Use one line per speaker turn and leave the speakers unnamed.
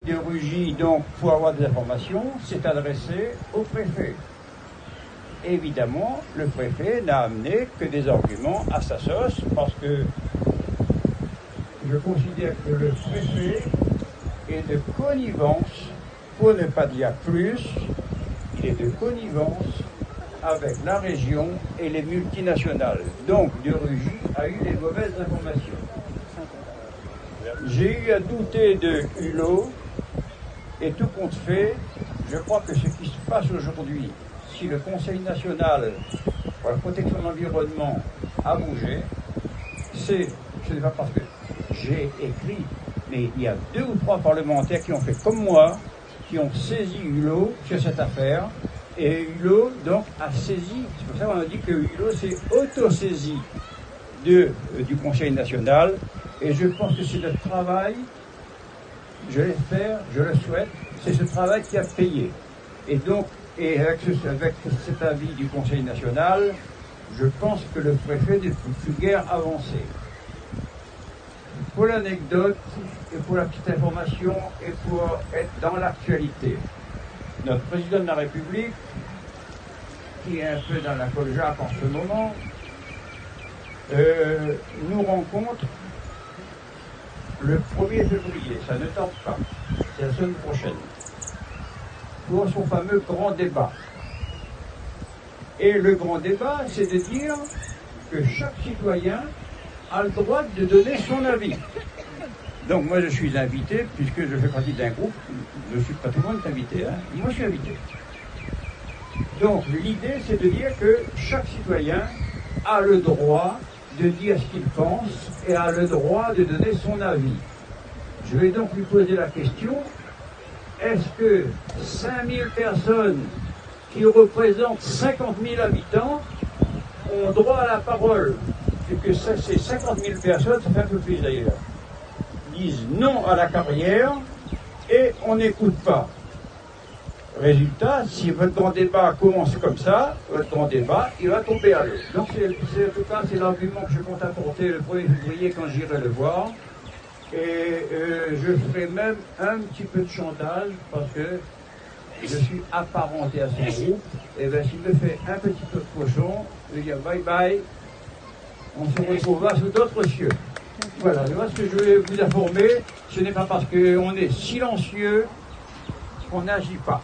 De Rugy, donc, pour avoir des informations, s'est adressé au préfet. Évidemment, le préfet n'a amené que des arguments à sa sauce, parce que je considère que le préfet est de connivence, pour ne pas dire plus, il est de connivence avec la région et les multinationales. Donc, De Rugy a eu les mauvaises informations. J'ai eu à douter de Hulot, et tout compte fait, je crois que ce qui se passe aujourd'hui, si le Conseil national pour la protection de l'environnement a bougé, ce n'est pas parce que j'ai écrit, mais il y a 2 ou 3 parlementaires qui ont fait comme moi, qui ont saisi Hulot sur cette affaire, et Hulot donc a saisi, c'est pour ça qu'on a dit que Hulot s'est auto-saisi du Conseil national, et je pense que c'est notre travail. Je l'espère, je le souhaite, c'est ce travail qui a payé. Et donc, avec cet avis du Conseil national, je pense que le préfet n'est plus guère avancé. Pour l'anecdote, et pour la petite information, et pour être dans l'actualité, notre président de la République, qui est un peu dans la coljaque en ce moment, nous rencontre le 1er février, ça ne tarde pas, c'est la semaine prochaine, pour son fameux grand débat. Et le grand débat, c'est de dire que chaque citoyen a le droit de donner son avis. Donc moi je suis invité, puisque je fais partie d'un groupe, je ne suis pas tout le monde invité, hein. Moi je suis invité. Donc l'idée c'est de dire que chaque citoyen a le droit de dire ce qu'il pense et a le droit de donner son avis. Je vais donc lui poser la question, est-ce que 5000 personnes qui représentent 50 000 habitants ont droit à la parole? Et que ces 50 000 personnes, ça fait un peu plus d'ailleurs, disent non à la carrière et on n'écoute pas. Résultat, si votre grand débat commence comme ça, votre grand débat, il va tomber à l'eau. Donc en tout cas, c'est l'argument que je compte apporter le 1er février quand j'irai le voir. Et je ferai même un petit peu de chantage parce que je suis apparenté à son groupe. Et bien s'il me fait un petit peu de cochon, je vais dire bye bye, on se retrouvera sous d'autres cieux. Voilà, moi ce que je vais vous informer, ce n'est pas parce qu'on est silencieux qu'on n'agit pas.